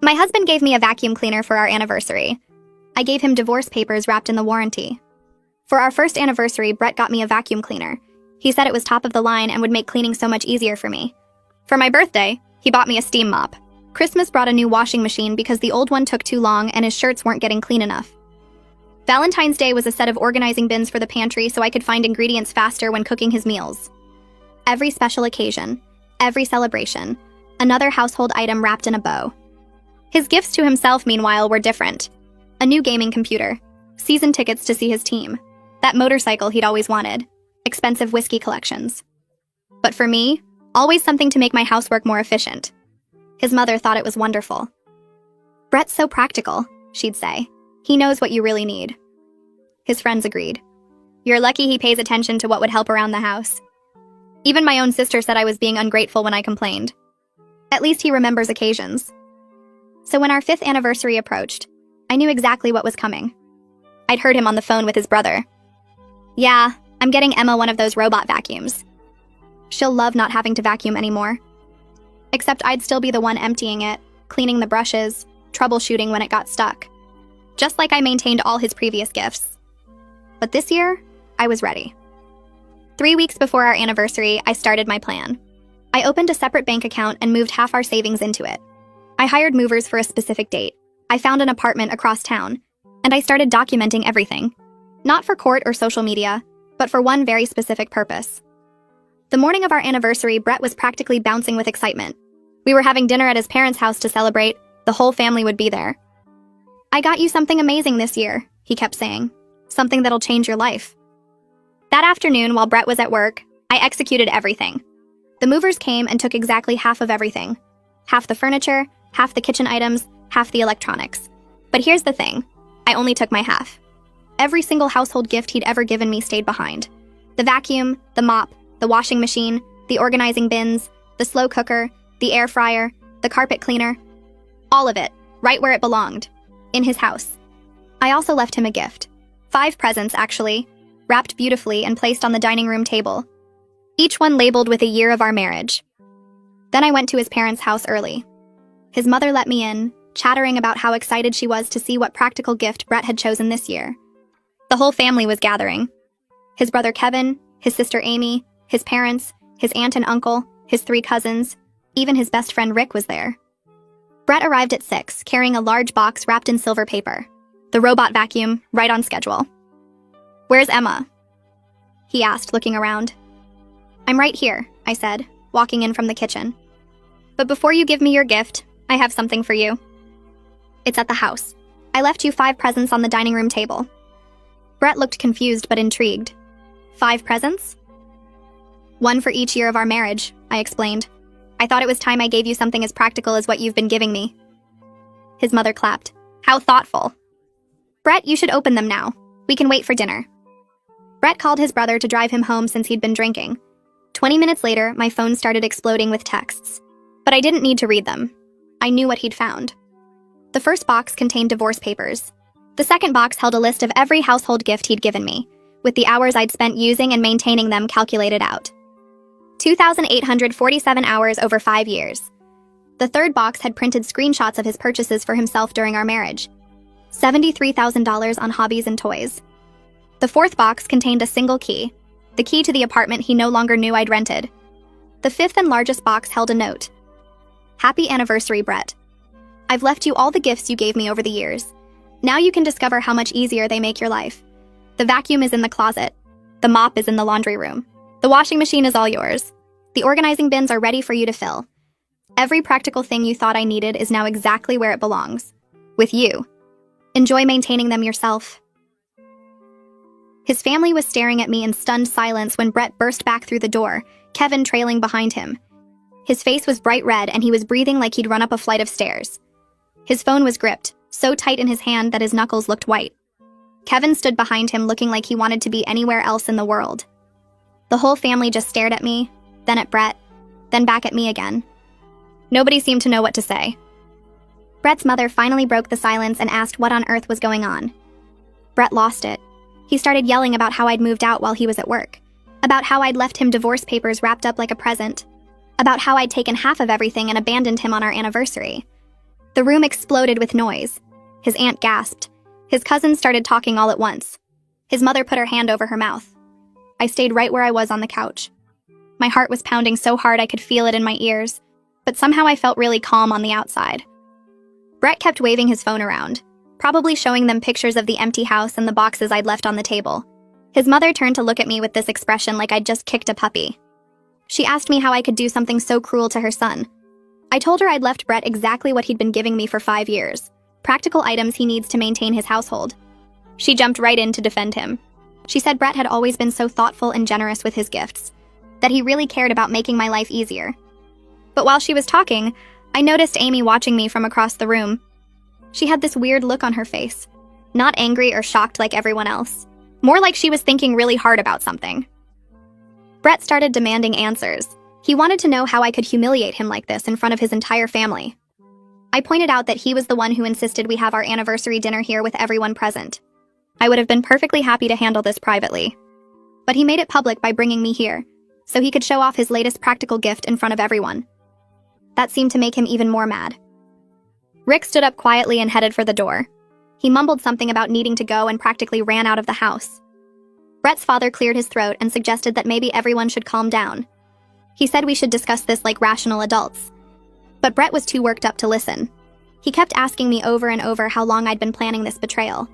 My husband gave me a vacuum cleaner for our anniversary. I gave him divorce papers wrapped in the warranty. For our first anniversary, Brett got me a vacuum cleaner. He said it was top of the line and would make cleaning so much easier for me. For my birthday, he bought me a steam mop. Christmas brought a new washing machine because the old one took too long and his shirts weren't getting clean enough. Valentine's Day was a set of organizing bins for the pantry so I could find ingredients faster when cooking his meals. Every special occasion, every celebration, another household item wrapped in a bow. His gifts to himself, meanwhile, were different. A new gaming computer, season tickets to see his team, that motorcycle he'd always wanted, expensive whiskey collections. But for me, always something to make my housework more efficient. His mother thought it was wonderful. "Brett's so practical," she'd say. "He knows what you really need." His friends agreed. "You're lucky he pays attention to what would help around the house." Even my own sister said I was being ungrateful when I complained. At least he remembers occasions. So when our 5th anniversary approached, I knew exactly what was coming. I'd heard him on the phone with his brother. "Yeah, I'm getting Emma one of those robot vacuums. She'll love not having to vacuum anymore. Except I'd still be the one emptying it, cleaning the brushes, troubleshooting when it got stuck. Just like I maintained all his previous gifts. But this year, I was ready. 3 weeks before our anniversary, I started my plan. I opened a separate bank account and moved half our savings into it. I hired movers for a specific date. I found an apartment across town, and I started documenting everything. Not for court or social media, but for one very specific purpose. The morning of our anniversary, Brett was practically bouncing with excitement. We were having dinner at his parents' house to celebrate. The whole family would be there. "I got you something amazing this year," he kept saying. "Something that'll change your life." That afternoon, while Brett was at work, I executed everything. The movers came and took exactly half of everything. Half the furniture, half the kitchen items, half the electronics. But here's the thing. I only took my half. Every single household gift he'd ever given me stayed behind. The vacuum, the mop, the washing machine, the organizing bins, the slow cooker, the air fryer, the carpet cleaner. All of it, right where it belonged. In his house. I also left him a gift. 5 presents, actually, wrapped beautifully and placed on the dining room table. Each one labeled with a year of our marriage. Then I went to his parents' house early. His mother let me in, chattering about how excited she was to see what practical gift Brett had chosen this year. The whole family was gathering. His brother Kevin, his sister Amy, his parents, his aunt and uncle, his 3 cousins, even his best friend Rick was there. Brett arrived at 6, carrying a large box wrapped in silver paper. The robot vacuum, right on schedule. "Where's Emma?" he asked, looking around. "I'm right here," I said, walking in from the kitchen. "But before you give me your gift, I have something for you. It's at the house. I left you 5 presents on the dining room table." Brett looked confused but intrigued. 5 presents? "1 for each year of our marriage," I explained. "I thought it was time I gave you something as practical as what you've been giving me." His mother clapped. "How thoughtful." "Brett, you should open them now. We can wait for dinner." Brett called his brother to drive him home since he'd been drinking. 20 minutes later, my phone started exploding with texts. But I didn't need to read them. I knew what he'd found. The first box contained divorce papers. The second box held a list of every household gift he'd given me, with the hours I'd spent using and maintaining them calculated out. 2,847 hours over 5 years. The third box had printed screenshots of his purchases for himself during our marriage. $73,000 on hobbies and toys. The fourth box contained a single key, the key to the apartment he no longer knew I'd rented. The fifth and largest box held a note. "Happy anniversary, Brett. I've left you all the gifts you gave me over the years. Now you can discover how much easier they make your life. The vacuum is in the closet. The mop is in the laundry room. The washing machine is all yours. The organizing bins are ready for you to fill. Every practical thing you thought I needed is now exactly where it belongs. With you. Enjoy maintaining them yourself." His family was staring at me in stunned silence when Brett burst back through the door, Kevin trailing behind him. His face was bright red and he was breathing like he'd run up a flight of stairs. His phone was gripped, so tight in his hand that his knuckles looked white. Kevin stood behind him looking like he wanted to be anywhere else in the world. The whole family just stared at me, then at Brett, then back at me again. Nobody seemed to know what to say. Brett's mother finally broke the silence and asked what on earth was going on. Brett lost it. He started yelling about how I'd moved out while he was at work, about how I'd left him divorce papers wrapped up like a present, about how I'd taken half of everything and abandoned him on our anniversary. The room exploded with noise. His aunt gasped. His cousins started talking all at once. His mother put her hand over her mouth. I stayed right where I was on the couch. My heart was pounding so hard I could feel it in my ears, but somehow I felt really calm on the outside. Brett kept waving his phone around, probably showing them pictures of the empty house and the boxes I'd left on the table. His mother turned to look at me with this expression like I'd just kicked a puppy. She asked me how I could do something so cruel to her son. I told her I'd left Brett exactly what he'd been giving me for 5 years, practical items he needs to maintain his household. She jumped right in to defend him. She said Brett had always been so thoughtful and generous with his gifts, that he really cared about making my life easier. But while she was talking, I noticed Amy watching me from across the room. She had this weird look on her face, not angry or shocked like everyone else, more like she was thinking really hard about something. Brett started demanding answers. He wanted to know how I could humiliate him like this in front of his entire family. I pointed out that he was the one who insisted we have our anniversary dinner here with everyone present. I would have been perfectly happy to handle this privately. But he made it public by bringing me here, so he could show off his latest practical gift in front of everyone. That seemed to make him even more mad. Rick stood up quietly and headed for the door. He mumbled something about needing to go and practically ran out of the house. Brett's father cleared his throat and suggested that maybe everyone should calm down. He said we should discuss this like rational adults. But Brett was too worked up to listen. He kept asking me over and over how long I'd been planning this betrayal.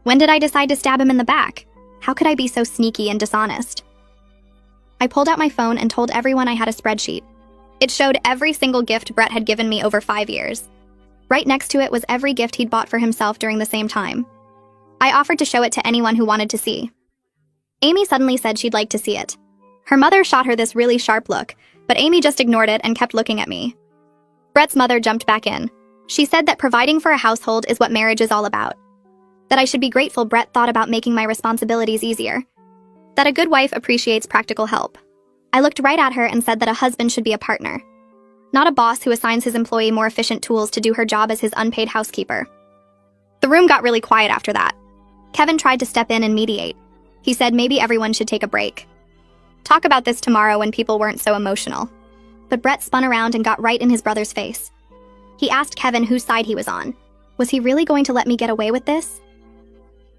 When did I decide to stab him in the back? How could I be so sneaky and dishonest? I pulled out my phone and told everyone I had a spreadsheet. It showed every single gift Brett had given me over 5 years. Right next to it was every gift he'd bought for himself during the same time. I offered to show it to anyone who wanted to see. Amy suddenly said she'd like to see it. Her mother shot her this really sharp look, but Amy just ignored it and kept looking at me. Brett's mother jumped back in. She said that providing for a household is what marriage is all about. That I should be grateful Brett thought about making my responsibilities easier. That a good wife appreciates practical help. I looked right at her and said that a husband should be a partner, not a boss who assigns his employee more efficient tools to do her job as his unpaid housekeeper. The room got really quiet after that. Kevin tried to step in and mediate. He said maybe everyone should take a break. Talk about this tomorrow when people weren't so emotional. But Brett spun around and got right in his brother's face. He asked Kevin whose side he was on. Was he really going to let me get away with this?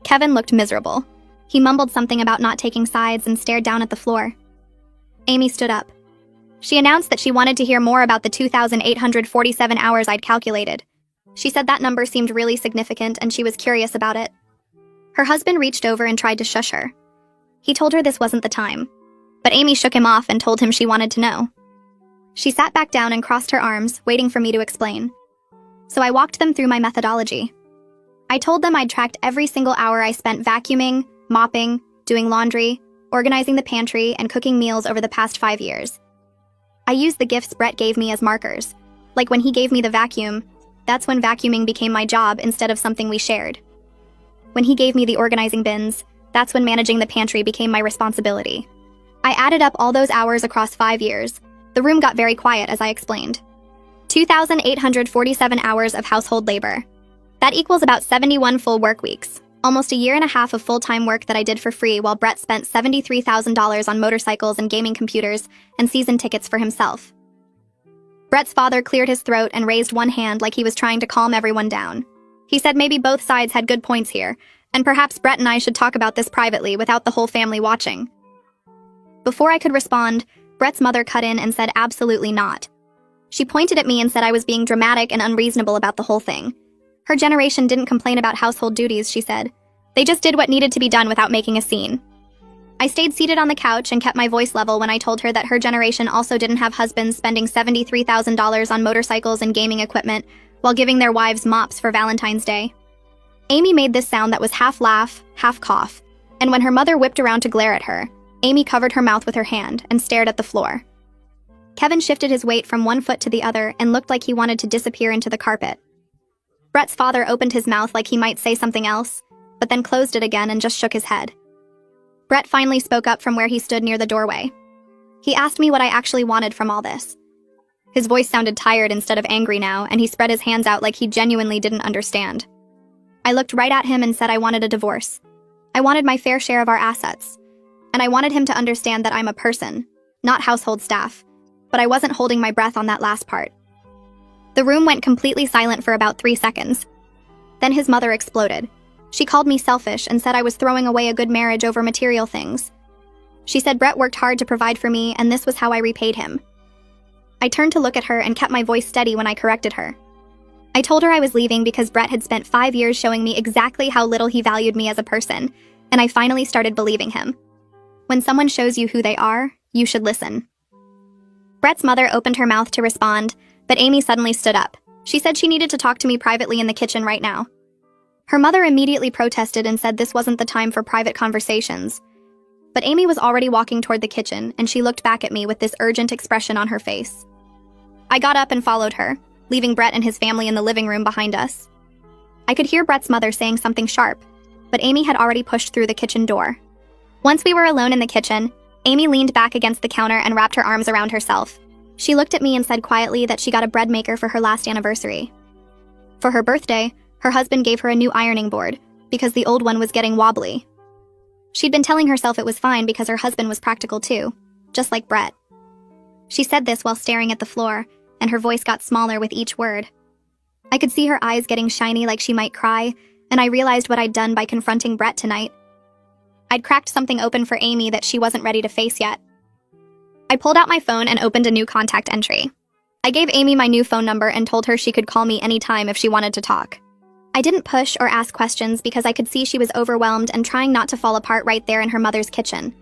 Kevin looked miserable. He mumbled something about not taking sides and stared down at the floor. Amy stood up. She announced that she wanted to hear more about the 2,847 hours I'd calculated. She said that number seemed really significant and she was curious about it. Her husband reached over and tried to shush her. He told her this wasn't the time, but Amy shook him off and told him she wanted to know. She sat back down and crossed her arms, waiting for me to explain. So I walked them through my methodology. I told them I'd tracked every single hour I spent vacuuming, mopping, doing laundry, organizing the pantry, and cooking meals over the past 5 years. I used the gifts Brett gave me as markers. Like when he gave me the vacuum, that's when vacuuming became my job instead of something we shared. When he gave me the organizing bins, that's when managing the pantry became my responsibility. I added up all those hours across 5 years. The room got very quiet as I explained. 2,847 hours of household labor. That equals about 71 full work weeks. Almost a year and a half of full-time work that I did for free while Brett spent $73,000 on motorcycles and gaming computers and season tickets for himself. Brett's father cleared his throat and raised one hand like he was trying to calm everyone down. He said maybe both sides had good points here, and perhaps Brett and I should talk about this privately without the whole family watching. Before I could respond, Brett's mother cut in and said absolutely not. She pointed at me and said I was being dramatic and unreasonable about the whole thing. Her generation didn't complain about household duties, she said. They just did what needed to be done without making a scene. I stayed seated on the couch and kept my voice level when I told her that her generation also didn't have husbands spending $73,000 on motorcycles and gaming equipment while giving their wives mops for Valentine's Day. Amy made this sound that was half laugh, half cough, and when her mother whipped around to glare at her, Amy covered her mouth with her hand and stared at the floor. Kevin shifted his weight from one foot to the other and looked like he wanted to disappear into the carpet. Brett's father opened his mouth like he might say something else, but then closed it again and just shook his head. Brett finally spoke up from where he stood near the doorway. He asked me what I actually wanted from all this. His voice sounded tired instead of angry now, and he spread his hands out like he genuinely didn't understand. I looked right at him and said I wanted a divorce. I wanted my fair share of our assets. And I wanted him to understand that I'm a person, not household staff, but I wasn't holding my breath on that last part. The room went completely silent for about 3 seconds. Then his mother exploded. She called me selfish and said I was throwing away a good marriage over material things. She said Brett worked hard to provide for me, and this was how I repaid him. I turned to look at her and kept my voice steady when I corrected her. I told her I was leaving because Brett had spent 5 years showing me exactly how little he valued me as a person, and I finally started believing him. When someone shows you who they are, you should listen. Brett's mother opened her mouth to respond, but Amy suddenly stood up. She said she needed to talk to me privately in the kitchen right now. Her mother immediately protested and said this wasn't the time for private conversations. But Amy was already walking toward the kitchen, and she looked back at me with this urgent expression on her face. I got up and followed her, leaving Brett and his family in the living room behind us. I could hear Brett's mother saying something sharp, but Amy had already pushed through the kitchen door. Once we were alone in the kitchen, Amy leaned back against the counter and wrapped her arms around herself. She looked at me and said quietly that she got a bread maker for her last anniversary. For her birthday, her husband gave her a new ironing board, because the old one was getting wobbly. She'd been telling herself it was fine because her husband was practical too, just like Brett. She said this while staring at the floor, and her voice got smaller with each word. I could see her eyes getting shiny like she might cry, and I realized what I'd done by confronting Brett tonight. I'd cracked something open for Amy that she wasn't ready to face yet. I pulled out my phone and opened a new contact entry. I gave Amy my new phone number and told her she could call me anytime if she wanted to talk. I didn't push or ask questions because I could see she was overwhelmed and trying not to fall apart right there in her mother's kitchen.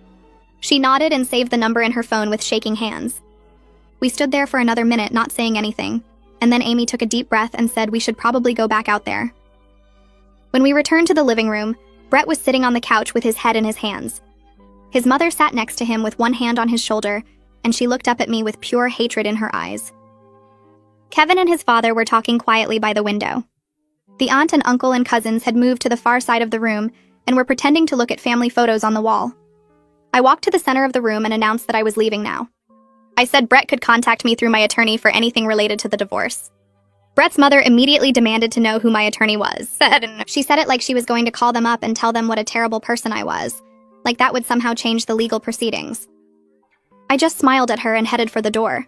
She nodded and saved the number in her phone with shaking hands. We stood there for another minute not saying anything, and then Amy took a deep breath and said we should probably go back out there. When we returned to the living room, Brett was sitting on the couch with his head in his hands. His mother sat next to him with one hand on his shoulder, and she looked up at me with pure hatred in her eyes. Kevin and his father were talking quietly by the window. The aunt and uncle and cousins had moved to the far side of the room and were pretending to look at family photos on the wall. I walked to the center of the room and announced that I was leaving now. I said Brett could contact me through my attorney for anything related to the divorce. Brett's mother immediately demanded to know who my attorney was. She said it like she was going to call them up and tell them what a terrible person I was, like that would somehow change the legal proceedings. I just smiled at her and headed for the door.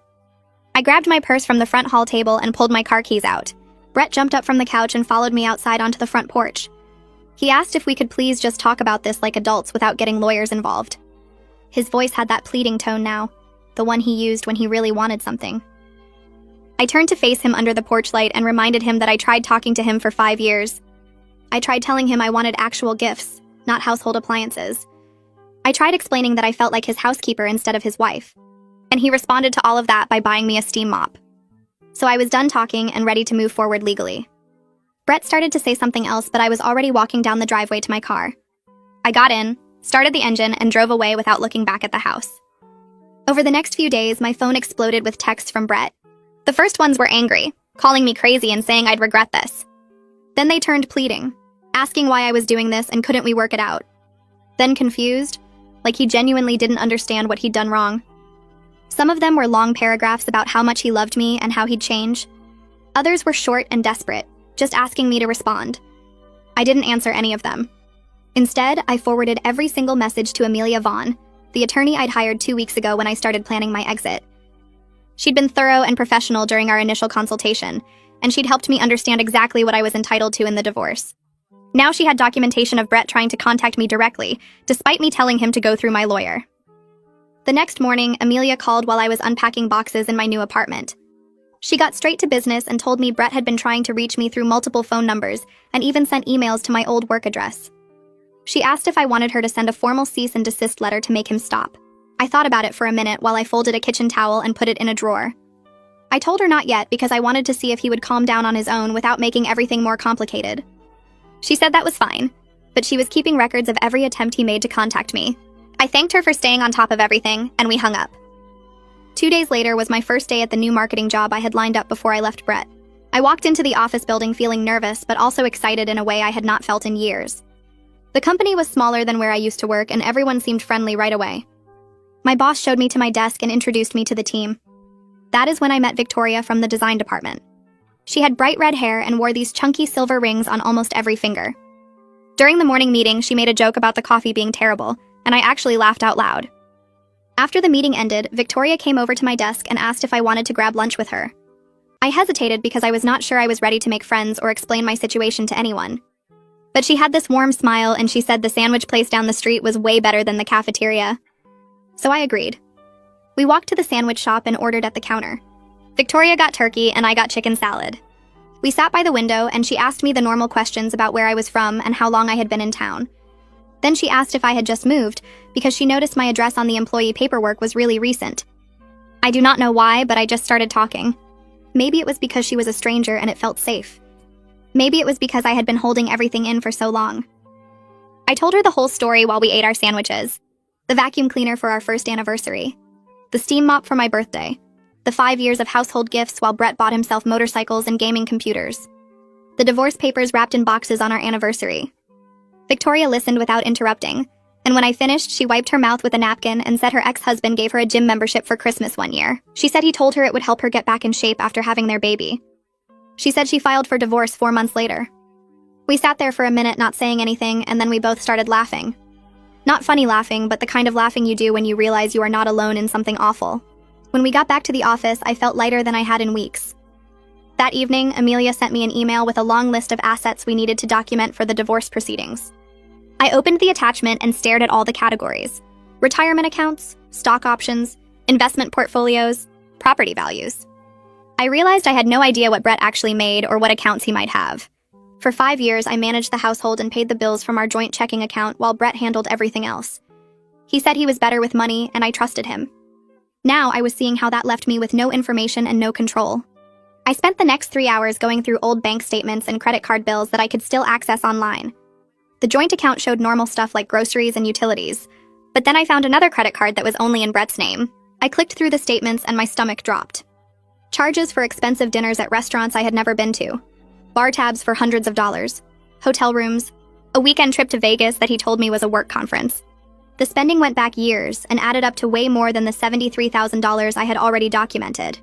I grabbed my purse from the front hall table and pulled my car keys out. Brett jumped up from the couch and followed me outside onto the front porch. He asked if we could please just talk about this like adults without getting lawyers involved. His voice had that pleading tone now, the one he used when he really wanted something. I turned to face him under the porch light and reminded him that I tried talking to him for 5 years. I tried telling him I wanted actual gifts, not household appliances. I tried explaining that I felt like his housekeeper instead of his wife. And he responded to all of that by buying me a steam mop. So I was done talking and ready to move forward legally. Brett started to say something else, but I was already walking down the driveway to my car. I got in, started the engine, and drove away without looking back at the house. Over the next few days, my phone exploded with texts from Brett. The first ones were angry, calling me crazy and saying I'd regret this. Then they turned pleading, asking why I was doing this and couldn't we work it out. Then confused, like he genuinely didn't understand what he'd done wrong. Some of them were long paragraphs about how much he loved me and how he'd change. Others were short and desperate, just asking me to respond. I didn't answer any of them. Instead, I forwarded every single message to Amelia Vaughn, the attorney I'd hired 2 weeks ago when I started planning my exit. She'd been thorough and professional during our initial consultation, and she'd helped me understand exactly what I was entitled to in the divorce. Now she had documentation of Brett trying to contact me directly, despite me telling him to go through my lawyer. The next morning, Amelia called while I was unpacking boxes in my new apartment. She got straight to business and told me Brett had been trying to reach me through multiple phone numbers and even sent emails to my old work address. She asked if I wanted her to send a formal cease and desist letter to make him stop. I thought about it for a minute while I folded a kitchen towel and put it in a drawer. I told her not yet because I wanted to see if he would calm down on his own without making everything more complicated. She said that was fine, but she was keeping records of every attempt he made to contact me. I thanked her for staying on top of everything, and we hung up. 2 days later was my first day at the new marketing job I had lined up before I left Brett. I walked into the office building feeling nervous but also excited in a way I had not felt in years. The company was smaller than where I used to work and everyone seemed friendly right away. My boss showed me to my desk and introduced me to the team. That is when I met Victoria from the design department. She had bright red hair and wore these chunky silver rings on almost every finger. During the morning meeting, she made a joke about the coffee being terrible, and I actually laughed out loud. After the meeting ended, Victoria came over to my desk and asked if I wanted to grab lunch with her. I hesitated because I was not sure I was ready to make friends or explain my situation to anyone. But she had this warm smile and she said the sandwich place down the street was way better than the cafeteria. So I agreed. We walked to the sandwich shop and ordered at the counter. Victoria got turkey and I got chicken salad. We sat by the window and she asked me the normal questions about where I was from and how long I had been in town. Then she asked if I had just moved because she noticed my address on the employee paperwork was really recent. I do not know why, but I just started talking. Maybe it was because she was a stranger and it felt safe. Maybe it was because I had been holding everything in for so long. I told her the whole story while we ate our sandwiches. The vacuum cleaner for our first anniversary. The steam mop for my birthday. The 5 years of household gifts while Brett bought himself motorcycles and gaming computers. The divorce papers wrapped in boxes on our anniversary. Victoria listened without interrupting, and when I finished, she wiped her mouth with a napkin and said her ex-husband gave her a gym membership for Christmas one year. She said he told her it would help her get back in shape after having their baby. She said she filed for divorce 4 months later. We sat there for a minute not saying anything, and then we both started laughing. Not funny laughing, but the kind of laughing you do when you realize you are not alone in something awful. When we got back to the office, I felt lighter than I had in weeks. That evening, Amelia sent me an email with a long list of assets we needed to document for the divorce proceedings. I opened the attachment and stared at all the categories: retirement accounts, stock options, investment portfolios, property values. I realized I had no idea what Brett actually made or what accounts he might have. For 5 years, I managed the household and paid the bills from our joint checking account while Brett handled everything else. He said he was better with money, and I trusted him. Now I was seeing how that left me with no information and no control. I spent the next 3 hours going through old bank statements and credit card bills that I could still access online. The joint account showed normal stuff like groceries and utilities, but then I found another credit card that was only in Brett's name. I clicked through the statements and my stomach dropped. Charges for expensive dinners at restaurants I had never been to. Bar tabs for hundreds of dollars. Hotel rooms. A weekend trip to Vegas that he told me was a work conference. The spending went back years and added up to way more than the $73,000 I had already documented.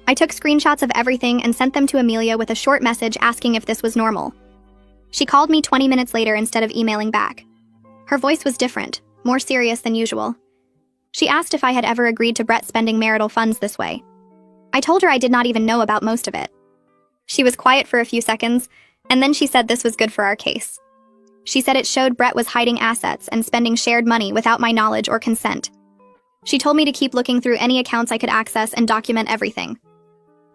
I took screenshots of everything and sent them to Amelia with a short message asking if this was normal. She called me 20 minutes later instead of emailing back. Her voice was different, more serious than usual. She asked if I had ever agreed to Brett spending marital funds this way. I told her I did not even know about most of it. She was quiet for a few seconds, and then she said this was good for our case. She said it showed Brett was hiding assets and spending shared money without my knowledge or consent. She told me to keep looking through any accounts I could access and document everything.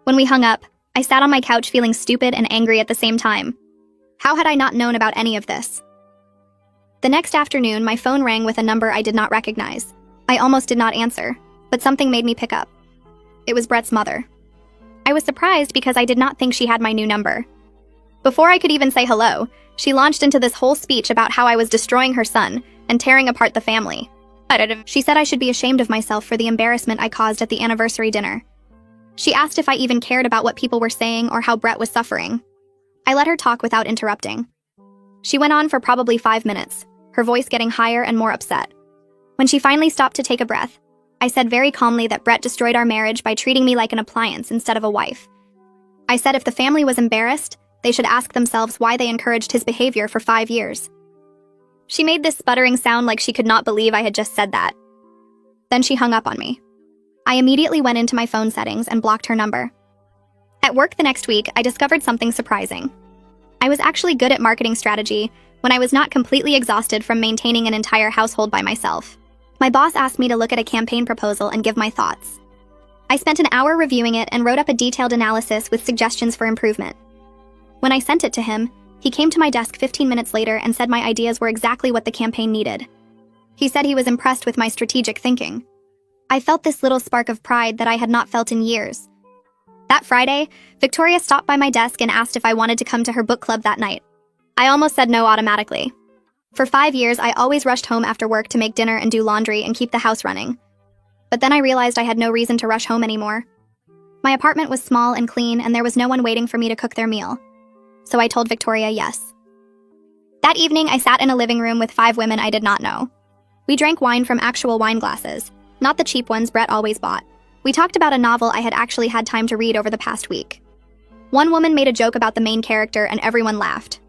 When we hung up, I sat on my couch feeling stupid and angry at the same time. How had I not known about any of this? The next afternoon, my phone rang with a number I did not recognize. I almost did not answer, but something made me pick up. It was Brett's mother. I was surprised because I did not think she had my new number. Before I could even say hello, she launched into this whole speech about how I was destroying her son and tearing apart the family. She said I should be ashamed of myself for the embarrassment I caused at the anniversary dinner. She asked if I even cared about what people were saying or how Brett was suffering. I let her talk without interrupting. She went on for probably 5 minutes, her voice getting higher and more upset. When she finally stopped to take a breath, I said very calmly that Brett destroyed our marriage by treating me like an appliance instead of a wife. I said if the family was embarrassed, they should ask themselves why they encouraged his behavior for 5 years. She made this sputtering sound like she could not believe I had just said that. Then she hung up on me. I immediately went into my phone settings and blocked her number. At work the next week, I discovered something surprising. I was actually good at marketing strategy when I was not completely exhausted from maintaining an entire household by myself. My boss asked me to look at a campaign proposal and give my thoughts. I spent an hour reviewing it and wrote up a detailed analysis with suggestions for improvement. When I sent it to him, he came to my desk 15 minutes later and said my ideas were exactly what the campaign needed. He said he was impressed with my strategic thinking. I felt this little spark of pride that I had not felt in years. That Friday, Victoria stopped by my desk and asked if I wanted to come to her book club that night. I almost said no automatically. For 5 years, I always rushed home after work to make dinner and do laundry and keep the house running. But then I realized I had no reason to rush home anymore. My apartment was small and clean, and there was no one waiting for me to cook their meal. So I told Victoria yes. That evening, I sat in a living room with 5 women I did not know. We drank wine from actual wine glasses, not the cheap ones Brett always bought. We talked about a novel I had actually had time to read over the past week. One woman made a joke about the main character and everyone laughed.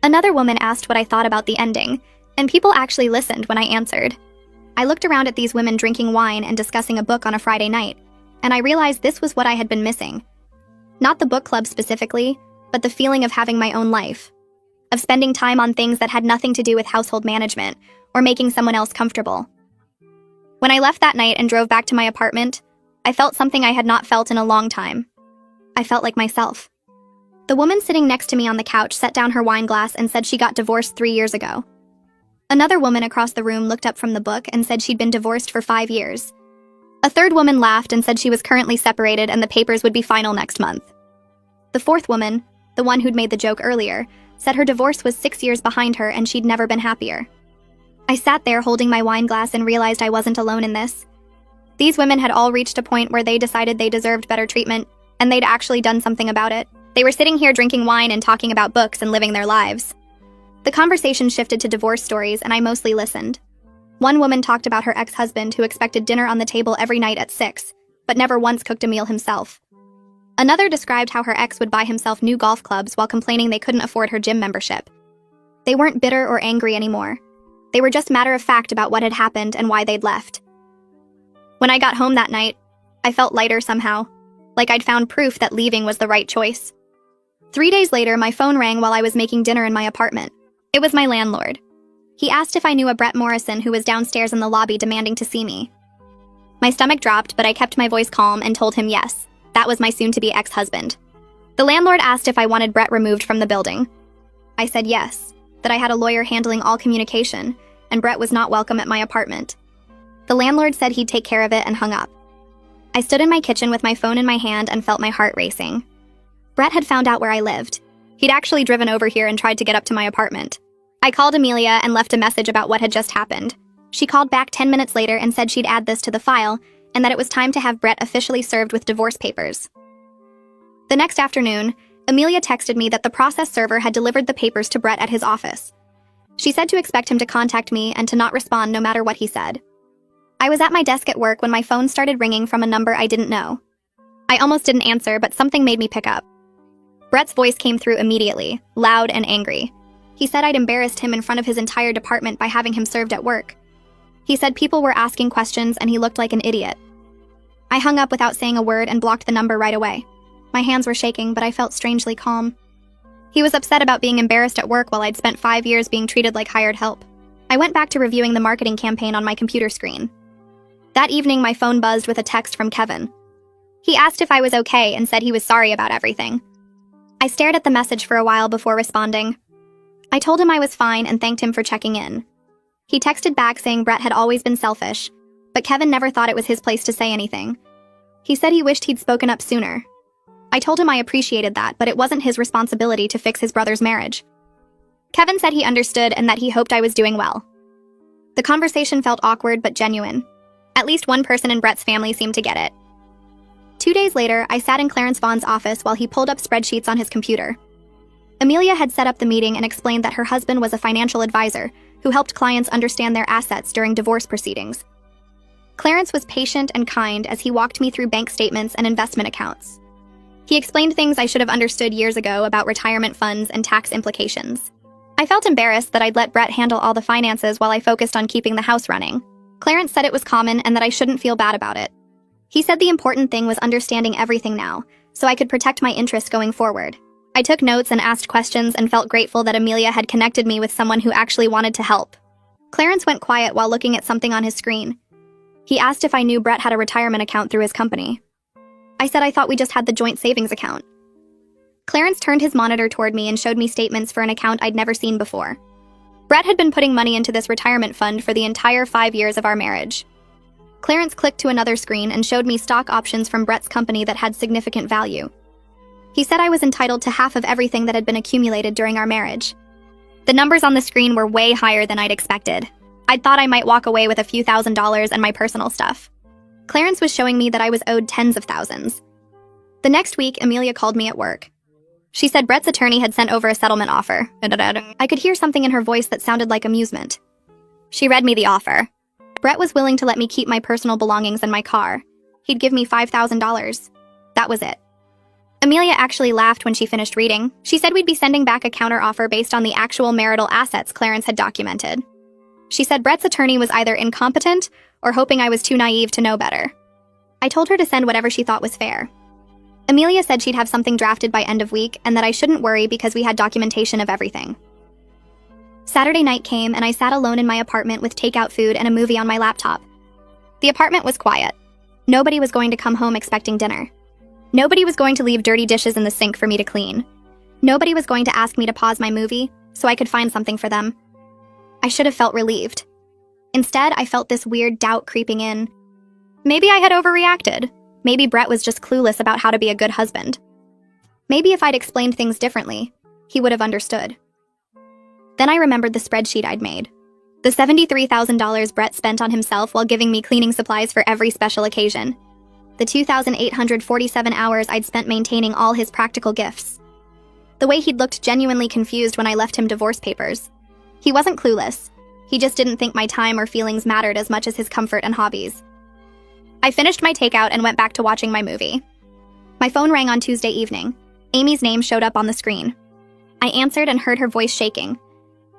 Another woman asked what I thought about the ending, and people actually listened when I answered. I looked around at these women drinking wine and discussing a book on a Friday night, and I realized this was what I had been missing. Not the book club specifically, but the feeling of having my own life, of spending time on things that had nothing to do with household management or making someone else comfortable. When I left that night and drove back to my apartment, I felt something I had not felt in a long time. I felt like myself. The woman sitting next to me on the couch set down her wine glass and said she got divorced 3 years ago. Another woman across the room looked up from the book and said she'd been divorced for 5 years. A third woman laughed and said she was currently separated and the papers would be final next month. The fourth woman, the one who'd made the joke earlier, said her divorce was 6 years behind her and she'd never been happier. I sat there holding my wine glass and realized I wasn't alone in this. These women had all reached a point where they decided they deserved better treatment, and they'd actually done something about it. They were sitting here drinking wine and talking about books and living their lives. The conversation shifted to divorce stories, and I mostly listened. One woman talked about her ex-husband who expected dinner on the table every night at 6, but never once cooked a meal himself. Another described how her ex would buy himself new golf clubs while complaining they couldn't afford her gym membership. They weren't bitter or angry anymore. They were just matter-of-fact about what had happened and why they'd left. When I got home that night, I felt lighter somehow, like I'd found proof that leaving was the right choice. 3 days later, my phone rang while I was making dinner in my apartment. It was my landlord. He asked if I knew a Brett Morrison who was downstairs in the lobby demanding to see me. My stomach dropped, but I kept my voice calm and told him yes, that was my soon-to-be ex-husband. The landlord asked if I wanted Brett removed from the building. I said yes, that I had a lawyer handling all communication, and Brett was not welcome at my apartment. The landlord said he'd take care of it and hung up. I stood in my kitchen with my phone in my hand and felt my heart racing. Brett had found out where I lived. He'd actually driven over here and tried to get up to my apartment. I called Amelia and left a message about what had just happened. She called back 10 minutes later and said she'd add this to the file and that it was time to have Brett officially served with divorce papers. The next afternoon, Amelia texted me that the process server had delivered the papers to Brett at his office. She said to expect him to contact me and to not respond no matter what he said. I was at my desk at work when my phone started ringing from a number I didn't know. I almost didn't answer, but something made me pick up. Brett's voice came through immediately, loud and angry. He said I'd embarrassed him in front of his entire department by having him served at work. He said people were asking questions and he looked like an idiot. I hung up without saying a word and blocked the number right away. My hands were shaking, but I felt strangely calm. He was upset about being embarrassed at work while I'd spent 5 years being treated like hired help. I went back to reviewing the marketing campaign on my computer screen. That evening, my phone buzzed with a text from Kevin. He asked if I was okay and said he was sorry about everything. I stared at the message for a while before responding. I told him I was fine and thanked him for checking in. He texted back saying Brett had always been selfish, but Kevin never thought it was his place to say anything. He said he wished he'd spoken up sooner. I told him I appreciated that, but it wasn't his responsibility to fix his brother's marriage. Kevin said he understood and that he hoped I was doing well. The conversation felt awkward but genuine. At least one person in Brett's family seemed to get it. 2 days later, I sat in Clarence Vaughn's office while he pulled up spreadsheets on his computer. Amelia had set up the meeting and explained that her husband was a financial advisor who helped clients understand their assets during divorce proceedings. Clarence was patient and kind as he walked me through bank statements and investment accounts. He explained things I should have understood years ago about retirement funds and tax implications. I felt embarrassed that I'd let Brett handle all the finances while I focused on keeping the house running. Clarence said it was common and that I shouldn't feel bad about it. He said the important thing was understanding everything now, so I could protect my interests going forward. I took notes and asked questions and felt grateful that Amelia had connected me with someone who actually wanted to help. Clarence went quiet while looking at something on his screen. He asked if I knew Brett had a retirement account through his company. I said I thought we just had the joint savings account. Clarence turned his monitor toward me and showed me statements for an account I'd never seen before. Brett had been putting money into this retirement fund for the entire 5 years of our marriage. Clarence clicked to another screen and showed me stock options from Brett's company that had significant value. He said I was entitled to half of everything that had been accumulated during our marriage. The numbers on the screen were way higher than I'd expected. I'd thought I might walk away with a few $1,000s and my personal stuff. Clarence was showing me that I was owed tens of thousands. The next week, Amelia called me at work. She said Brett's attorney had sent over a settlement offer. I could hear something in her voice that sounded like amusement. She read me the offer. Brett was willing to let me keep my personal belongings and my car. He'd give me $5,000. That was it. Amelia actually laughed when she finished reading. She said we'd be sending back a counteroffer based on the actual marital assets Clarence had documented. She said Brett's attorney was either incompetent or hoping I was too naive to know better. I told her to send whatever she thought was fair. Amelia said she'd have something drafted by end of week and that I shouldn't worry because we had documentation of everything. Saturday night came and I sat alone in my apartment with takeout food and a movie on my laptop. The apartment was quiet. Nobody was going to come home expecting dinner. Nobody was going to leave dirty dishes in the sink for me to clean. Nobody was going to ask me to pause my movie so I could find something for them. I should have felt relieved. Instead, I felt this weird doubt creeping in. Maybe I had overreacted. Maybe Brett was just clueless about how to be a good husband. Maybe if I'd explained things differently, he would have understood. Then I remembered the spreadsheet I'd made. The $73,000 Brett spent on himself while giving me cleaning supplies for every special occasion. The 2,847 hours I'd spent maintaining all his practical gifts. The way he'd looked genuinely confused when I left him divorce papers. He wasn't clueless. He just didn't think my time or feelings mattered as much as his comfort and hobbies. I finished my takeout and went back to watching my movie. My phone rang on Tuesday evening. Amy's name showed up on the screen. I answered and heard her voice shaking.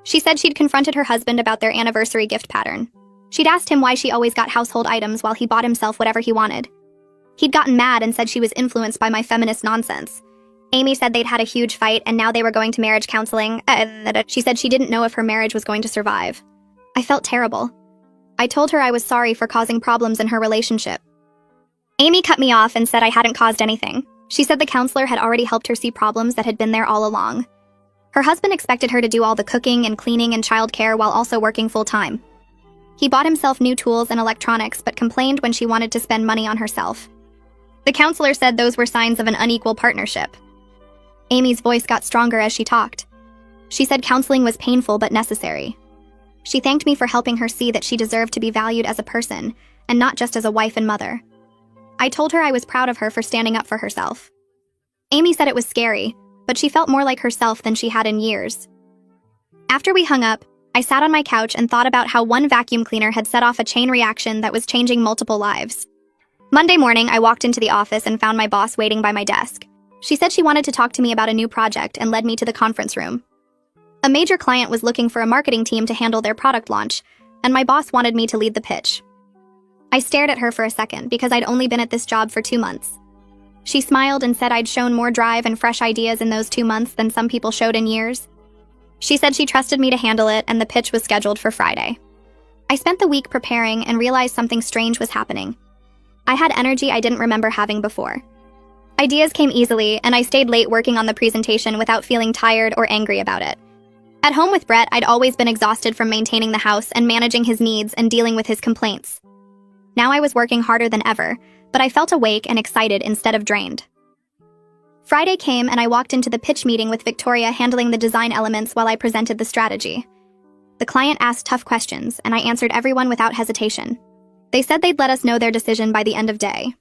She said she'd confronted her husband about their anniversary gift pattern. She'd asked him why she always got household items while he bought himself whatever he wanted. He'd gotten mad and said she was influenced by my feminist nonsense. Amy said they'd had a huge fight and now they were going to marriage counseling. She said she didn't know if her marriage was going to survive. I felt terrible. I told her I was sorry for causing problems in her relationship. Amy cut me off and said I hadn't caused anything. She said the counselor had already helped her see problems that had been there all along. Her husband expected her to do all the cooking and cleaning and childcare while also working full-time. He bought himself new tools and electronics but complained when she wanted to spend money on herself. The counselor said those were signs of an unequal partnership. Amy's voice got stronger as she talked. She said counseling was painful but necessary. She thanked me for helping her see that she deserved to be valued as a person, and not just as a wife and mother. I told her I was proud of her for standing up for herself. Amy said it was scary, but she felt more like herself than she had in years. After we hung up, I sat on my couch and thought about how one vacuum cleaner had set off a chain reaction that was changing multiple lives. Monday morning, I walked into the office and found my boss waiting by my desk. She said she wanted to talk to me about a new project and led me to the conference room. A major client was looking for a marketing team to handle their product launch, and my boss wanted me to lead the pitch. I stared at her for a second because I'd only been at this job for 2 months. She smiled and said I'd shown more drive and fresh ideas in those 2 months than some people showed in years. She said she trusted me to handle it, and the pitch was scheduled for Friday. I spent the week preparing and realized something strange was happening. I had energy I didn't remember having before. Ideas came easily, and I stayed late working on the presentation without feeling tired or angry about it. At home with Brett, I'd always been exhausted from maintaining the house and managing his needs and dealing with his complaints. Now I was working harder than ever, but I felt awake and excited instead of drained. Friday came and I walked into the pitch meeting with Victoria handling the design elements while I presented the strategy. The client asked tough questions, and I answered everyone without hesitation. They said they'd let us know their decision by the end of day.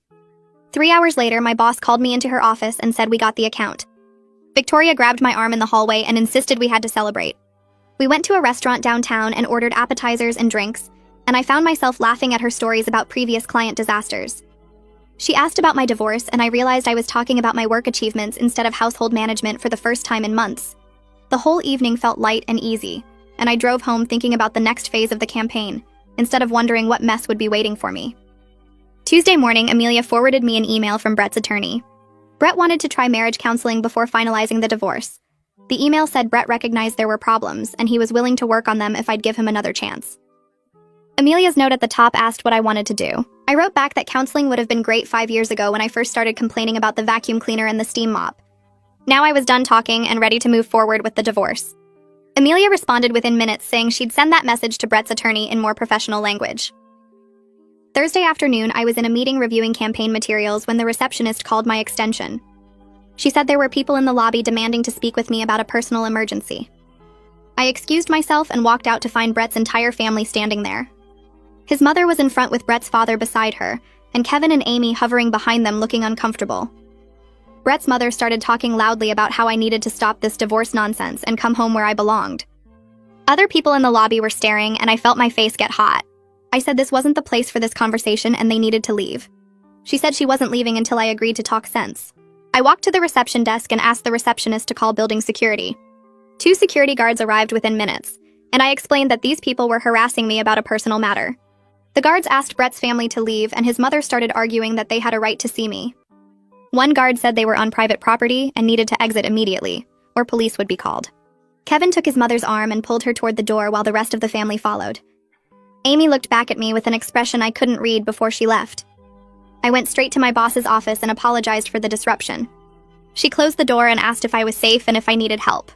3 hours later, my boss called me into her office and said we got the account. Victoria grabbed my arm in the hallway and insisted we had to celebrate. We went to a restaurant downtown and ordered appetizers and drinks, and I found myself laughing at her stories about previous client disasters. She asked about my divorce, and I realized I was talking about my work achievements instead of household management for the first time in months. The whole evening felt light and easy, and I drove home thinking about the next phase of the campaign, instead of wondering what mess would be waiting for me. Tuesday morning, Amelia forwarded me an email from Brett's attorney. Brett wanted to try marriage counseling before finalizing the divorce. The email said Brett recognized there were problems, and he was willing to work on them if I'd give him another chance. Amelia's note at the top asked what I wanted to do. I wrote back that counseling would have been great 5 years ago when I first started complaining about the vacuum cleaner and the steam mop. Now I was done talking and ready to move forward with the divorce. Amelia responded within minutes saying she'd send that message to Brett's attorney in more professional language. Thursday afternoon, I was in a meeting reviewing campaign materials when the receptionist called my extension. She said there were people in the lobby demanding to speak with me about a personal emergency. I excused myself and walked out to find Brett's entire family standing there. His mother was in front with Brett's father beside her, and Kevin and Amy hovering behind them looking uncomfortable. Brett's mother started talking loudly about how I needed to stop this divorce nonsense and come home where I belonged. Other people in the lobby were staring, and I felt my face get hot. I said this wasn't the place for this conversation and they needed to leave. She said she wasn't leaving until I agreed to talk sense. I walked to the reception desk and asked the receptionist to call building security. 2 security guards arrived within minutes, and I explained that these people were harassing me about a personal matter. The guards asked Brett's family to leave, and his mother started arguing that they had a right to see me. One guard said they were on private property and needed to exit immediately, or police would be called. Kevin took his mother's arm and pulled her toward the door while the rest of the family followed. Amy looked back at me with an expression I couldn't read before she left. I went straight to my boss's office and apologized for the disruption. She closed the door and asked if I was safe and if I needed help.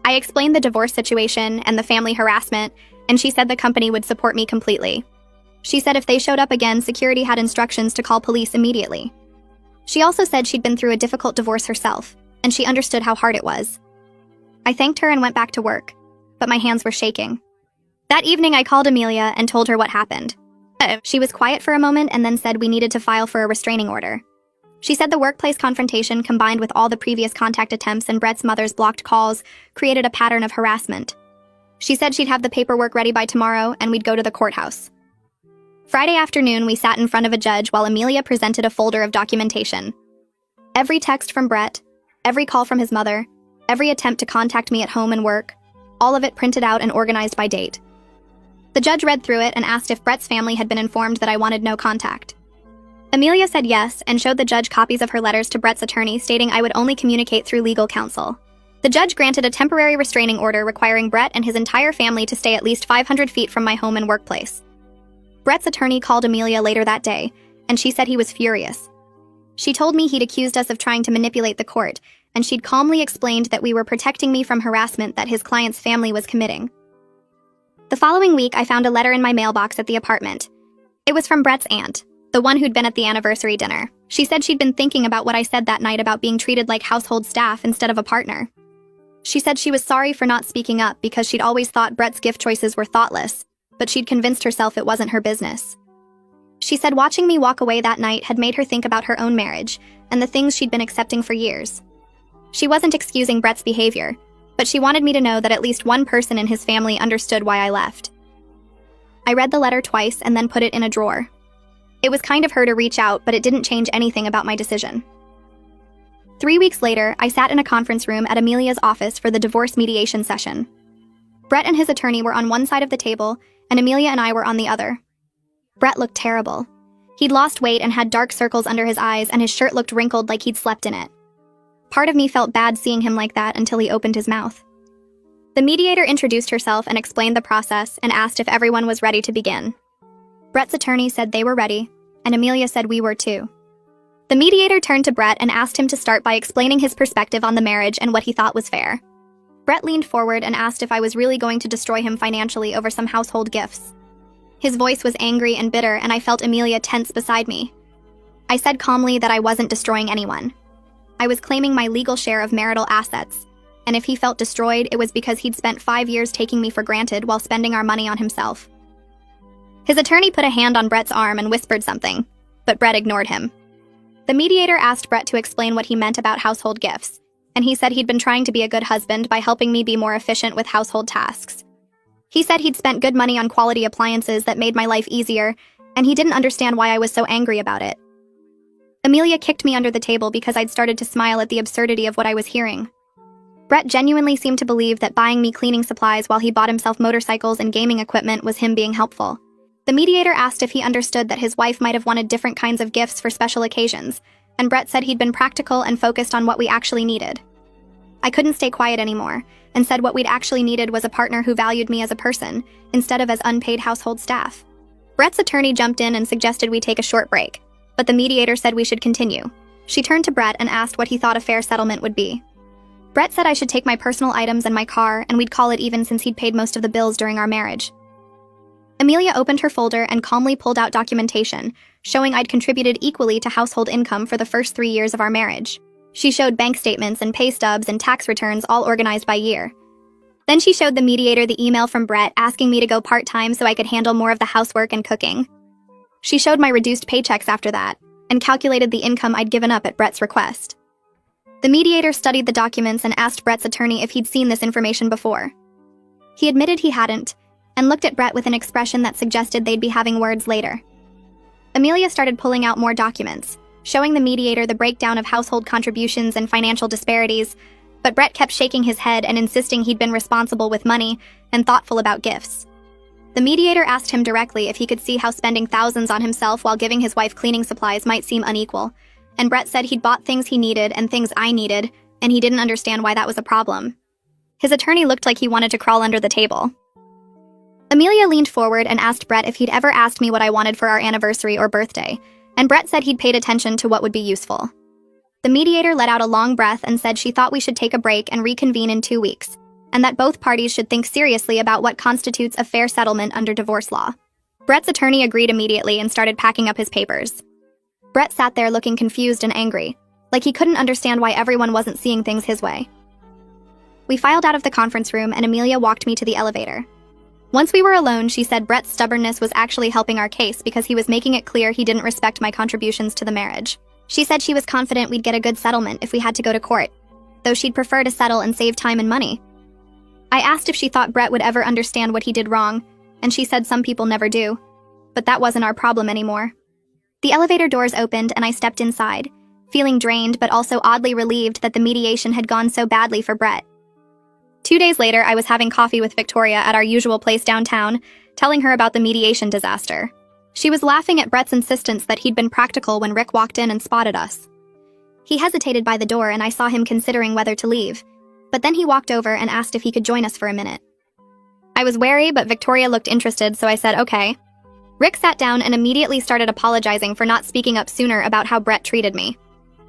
I explained the divorce situation and the family harassment, and she said the company would support me completely. She said if they showed up again, security had instructions to call police immediately. She also said she'd been through a difficult divorce herself, and she understood how hard it was. I thanked her and went back to work, but my hands were shaking. That evening, I called Amelia and told her what happened. She was quiet for a moment and then said we needed to file for a restraining order. She said the workplace confrontation, combined with all the previous contact attempts and Brett's mother's blocked calls, created a pattern of harassment. She said she'd have the paperwork ready by tomorrow and we'd go to the courthouse. Friday afternoon, we sat in front of a judge while Amelia presented a folder of documentation. Every text from Brett, every call from his mother, every attempt to contact me at home and work, all of it printed out and organized by date. The judge read through it and asked if Brett's family had been informed that I wanted no contact. Amelia said yes and showed the judge copies of her letters to Brett's attorney stating I would only communicate through legal counsel. The judge granted a temporary restraining order requiring Brett and his entire family to stay at least 500 feet from my home and workplace. Brett's attorney called Amelia later that day, and she said he was furious. She told me he'd accused us of trying to manipulate the court, and she'd calmly explained that we were protecting me from harassment that his client's family was committing. The following week, I found a letter in my mailbox at the apartment. It was from Brett's aunt, the one who'd been at the anniversary dinner. She said she'd been thinking about what I said that night about being treated like household staff instead of a partner. She said she was sorry for not speaking up because she'd always thought Brett's gift choices were thoughtless, but she'd convinced herself it wasn't her business. She said watching me walk away that night had made her think about her own marriage and the things she'd been accepting for years. She wasn't excusing Brett's behavior, but she wanted me to know that at least one person in his family understood why I left. I read the letter twice and then put it in a drawer. It was kind of her to reach out, but it didn't change anything about my decision. 3 weeks later, I sat in a conference room at Amelia's office for the divorce mediation session. Brett and his attorney were on one side of the table, and Amelia and I were on the other. Brett looked terrible. He'd lost weight and had dark circles under his eyes, and his shirt looked wrinkled like he'd slept in it. Part of me felt bad seeing him like that until he opened his mouth. The mediator introduced herself and explained the process and asked if everyone was ready to begin. Brett's attorney said they were ready, and Amelia said we were too. The mediator turned to Brett and asked him to start by explaining his perspective on the marriage and what he thought was fair. Brett leaned forward and asked if I was really going to destroy him financially over some household gifts. His voice was angry and bitter, and I felt Amelia tense beside me. I said calmly that I wasn't destroying anyone. I was claiming my legal share of marital assets, and if he felt destroyed, it was because he'd spent 5 years taking me for granted while spending our money on himself. His attorney put a hand on Brett's arm and whispered something, but Brett ignored him. The mediator asked Brett to explain what he meant about household gifts, and he said he'd been trying to be a good husband by helping me be more efficient with household tasks. He said he'd spent good money on quality appliances that made my life easier, and he didn't understand why I was so angry about it. Amelia kicked me under the table because I'd started to smile at the absurdity of what I was hearing. Brett genuinely seemed to believe that buying me cleaning supplies while he bought himself motorcycles and gaming equipment was him being helpful. The mediator asked if he understood that his wife might have wanted different kinds of gifts for special occasions, and Brett said he'd been practical and focused on what we actually needed. I couldn't stay quiet anymore, and said what we'd actually needed was a partner who valued me as a person, instead of as unpaid household staff. Brett's attorney jumped in and suggested we take a short break, but the mediator said we should continue. She turned to Brett and asked what he thought a fair settlement would be. Brett said I should take my personal items and my car, and we'd call it even since he'd paid most of the bills during our marriage. Amelia opened her folder and calmly pulled out documentation, showing I'd contributed equally to household income for the first 3 years of our marriage. She showed bank statements and pay stubs and tax returns all organized by year. Then she showed the mediator the email from Brett asking me to go part-time so I could handle more of the housework and cooking. She showed my reduced paychecks after that, and calculated the income I'd given up at Brett's request. The mediator studied the documents and asked Brett's attorney if he'd seen this information before. He admitted he hadn't, and looked at Brett with an expression that suggested they'd be having words later. Amelia started pulling out more documents, showing the mediator the breakdown of household contributions and financial disparities, but Brett kept shaking his head and insisting he'd been responsible with money and thoughtful about gifts. The mediator asked him directly if he could see how spending thousands on himself while giving his wife cleaning supplies might seem unequal, and Brett said he'd bought things he needed and things I needed, and he didn't understand why that was a problem. His attorney looked like he wanted to crawl under the table. Amelia leaned forward and asked Brett if he'd ever asked me what I wanted for our anniversary or birthday, and Brett said he'd paid attention to what would be useful. The mediator let out a long breath and said she thought we should take a break and reconvene in 2 weeks, and that both parties should think seriously about what constitutes a fair settlement under divorce law. Brett's attorney agreed immediately and started packing up his papers. Brett sat there looking confused and angry, like he couldn't understand why everyone wasn't seeing things his way. We filed out of the conference room and Amelia walked me to the elevator. Once we were alone, she said Brett's stubbornness was actually helping our case because he was making it clear he didn't respect my contributions to the marriage. She said she was confident we'd get a good settlement if we had to go to court, though she'd prefer to settle and save time and money. I asked if she thought Brett would ever understand what he did wrong, and she said some people never do. But that wasn't our problem anymore. The elevator doors opened and I stepped inside, feeling drained but also oddly relieved that the mediation had gone so badly for Brett. 2 days later, I was having coffee with Victoria at our usual place downtown, telling her about the mediation disaster. She was laughing at Brett's insistence that he'd been practical when Rick walked in and spotted us. He hesitated by the door and I saw him considering whether to leave, but then he walked over and asked if he could join us for a minute. I was wary, but Victoria looked interested, so I said okay. Rick sat down and immediately started apologizing for not speaking up sooner about how Brett treated me.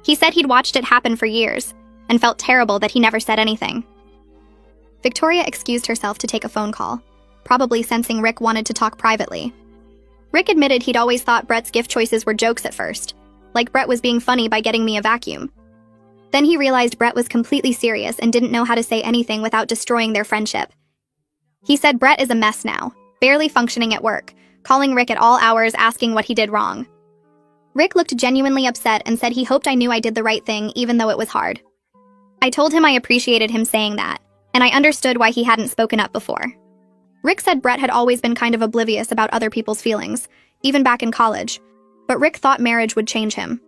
He said he'd watched it happen for years, and felt terrible that he never said anything. Victoria excused herself to take a phone call, probably sensing Rick wanted to talk privately. Rick admitted he'd always thought Brett's gift choices were jokes at first, like Brett was being funny by getting me a vacuum. Then he realized Brett was completely serious and didn't know how to say anything without destroying their friendship. He said Brett is a mess now, barely functioning at work, calling Rick at all hours asking what he did wrong. Rick looked genuinely upset and said he hoped I knew I did the right thing even though it was hard. I told him I appreciated him saying that, and I understood why he hadn't spoken up before. Rick said Brett had always been kind of oblivious about other people's feelings, even back in college, but Rick thought marriage would change him.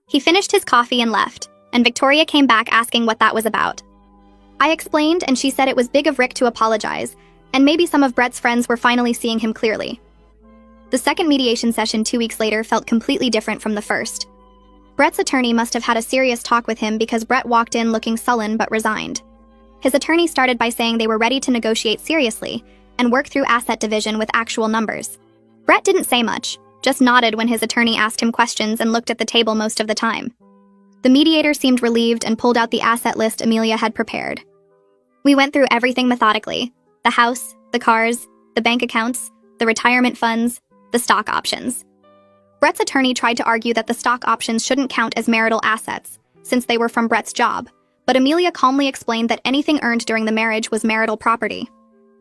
He finished his coffee and left, and Victoria came back asking what that was about. I explained, and she said it was big of Rick to apologize, and maybe some of Brett's friends were finally seeing him clearly. The second mediation session 2 weeks later felt completely different from the first. Brett's attorney must have had a serious talk with him because Brett walked in looking sullen but resigned. His attorney started by saying they were ready to negotiate seriously and work through asset division with actual numbers. Brett didn't say much, just nodded when his attorney asked him questions and looked at the table most of the time. The mediator seemed relieved and pulled out the asset list Amelia had prepared. We went through everything methodically: the house, the cars, the bank accounts, the retirement funds, the stock options. Brett's attorney tried to argue that the stock options shouldn't count as marital assets, since they were from Brett's job, but Amelia calmly explained that anything earned during the marriage was marital property.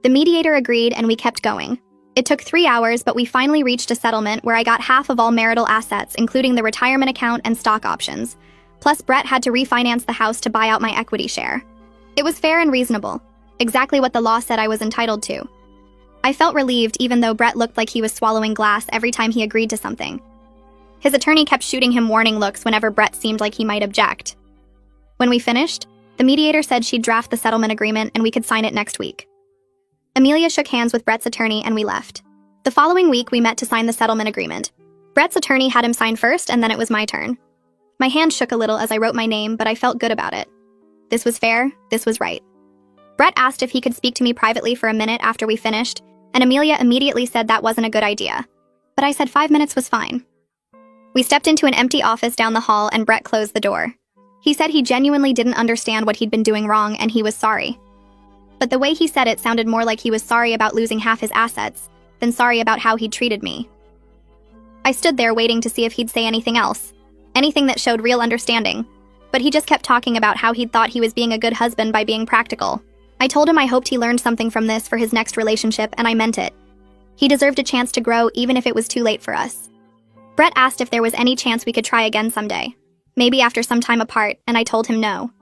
The mediator agreed and we kept going. It took 3 hours, but we finally reached a settlement where I got half of all marital assets, including the retirement account and stock options. Plus, Brett had to refinance the house to buy out my equity share. It was fair and reasonable, exactly what the law said I was entitled to. I felt relieved even though Brett looked like he was swallowing glass every time he agreed to something. His attorney kept shooting him warning looks whenever Brett seemed like he might object. When we finished, the mediator said she'd draft the settlement agreement and we could sign it next week. Amelia shook hands with Brett's attorney and we left. The following week, we met to sign the settlement agreement. Brett's attorney had him sign first and then it was my turn. My hand shook a little as I wrote my name, but I felt good about it. This was fair, this was right. Brett asked if he could speak to me privately for a minute after we finished, and Amelia immediately said that wasn't a good idea. But I said 5 minutes was fine. We stepped into an empty office down the hall and Brett closed the door. He said he genuinely didn't understand what he'd been doing wrong and he was sorry. But the way he said it sounded more like he was sorry about losing half his assets than sorry about how he'd treated me. I stood there waiting to see if he'd say anything else, anything that showed real understanding, but he just kept talking about how he'd thought he was being a good husband by being practical. I told him I hoped he learned something from this for his next relationship, and I meant it. He deserved a chance to grow even if it was too late for us. Brett asked if there was any chance we could try again someday, maybe after some time apart, and I told him no.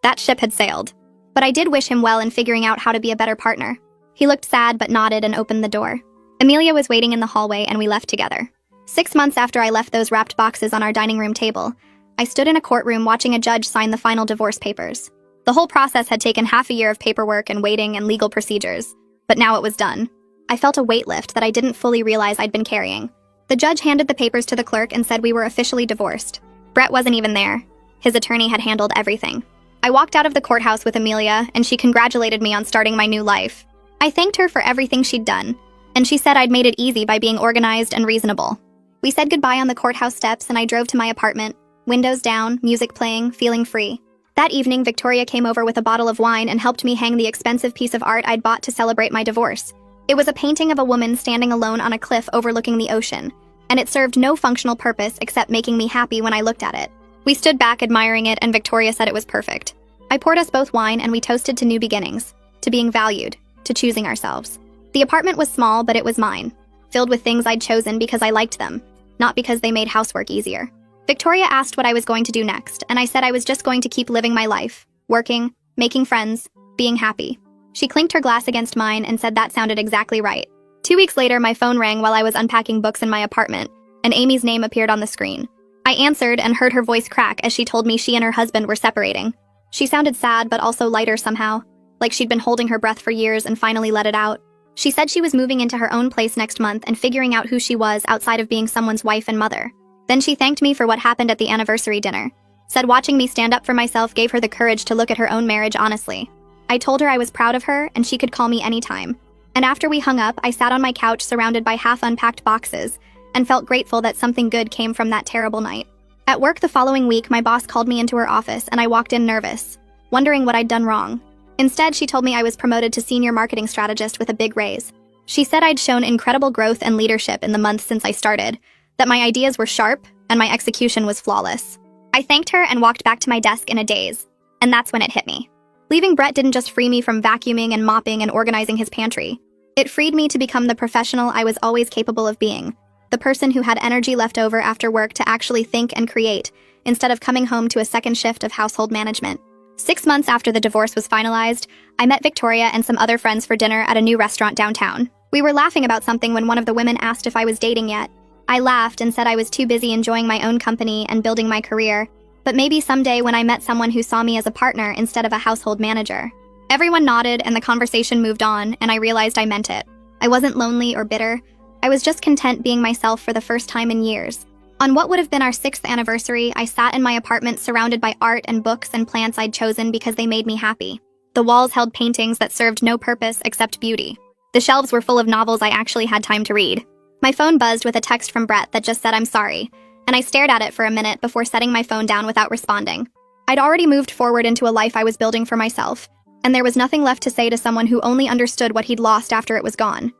That ship had sailed, but I did wish him well in figuring out how to be a better partner. He looked sad but nodded and opened the door. Amelia was waiting in the hallway and we left together. 6 months after I left those wrapped boxes on our dining room table, I stood in a courtroom watching a judge sign the final divorce papers. The whole process had taken half a year of paperwork and waiting and legal procedures, but now it was done. I felt a weight lift that I didn't fully realize I'd been carrying. The judge handed the papers to the clerk and said we were officially divorced. Brett Brett wasn't even there. His attorney had handled everything. I walked out of the courthouse with Amelia, and she congratulated me on starting my new life. I thanked her for everything she'd done, and she said I'd made it easy by being organized and reasonable. We said goodbye on the courthouse steps, and I drove to my apartment, windows down, music playing, feeling free. That evening, Victoria came over with a bottle of wine and helped me hang the expensive piece of art I'd bought to celebrate my divorce. It was a painting of a woman standing alone on a cliff overlooking the ocean, and it served no functional purpose except making me happy when I looked at it. We stood back admiring it, and Victoria said it was perfect. I poured us both wine, and we toasted to new beginnings, to being valued, to choosing ourselves. The apartment was small, but it was mine, filled with things I'd chosen because I liked them, not because they made housework easier. Victoria asked what I was going to do next, and I said I was just going to keep living my life, working, making friends, being happy. She clinked her glass against mine and said that sounded exactly right. 2 weeks later, my phone rang while I was unpacking books in my apartment, and Amy's name appeared on the screen. I answered and heard her voice crack as she told me she and her husband were separating. She sounded sad, but also lighter somehow, like she'd been holding her breath for years and finally let it out. She said she was moving into her own place next month and figuring out who she was outside of being someone's wife and mother. Then she thanked me for what happened at the anniversary dinner. Said watching me stand up for myself gave her the courage to look at her own marriage honestly. I told her I was proud of her and she could call me anytime. And after we hung up, I sat on my couch surrounded by half-unpacked boxes and felt grateful that something good came from that terrible night. At work the following week, my boss called me into her office and I walked in nervous, wondering what I'd done wrong. Instead, she told me I was promoted to senior marketing strategist with a big raise. She said I'd shown incredible growth and leadership in the months since I started, that my ideas were sharp and my execution was flawless. I thanked her and walked back to my desk in a daze, and that's when it hit me. Leaving Brett didn't just free me from vacuuming and mopping and organizing his pantry. It freed me to become the professional I was always capable of being, the person who had energy left over after work to actually think and create, instead of coming home to a second shift of household management. 6 months after the divorce was finalized, I met Victoria and some other friends for dinner at a new restaurant downtown. We were laughing about something when one of the women asked if I was dating yet. I laughed and said I was too busy enjoying my own company and building my career, but maybe someday when I met someone who saw me as a partner instead of a household manager. Everyone nodded and the conversation moved on, and I realized I meant it. I wasn't lonely or bitter. I was just content being myself for the first time in years. On what would have been our 6th anniversary, I sat in my apartment surrounded by art and books and plants I'd chosen because they made me happy. The walls held paintings that served no purpose except beauty. The shelves were full of novels I actually had time to read. My phone buzzed with a text from Brett that just said I'm sorry, and I stared at it for a minute before setting my phone down without responding. I'd already moved forward into a life I was building for myself, and there was nothing left to say to someone who only understood what he'd lost after it was gone.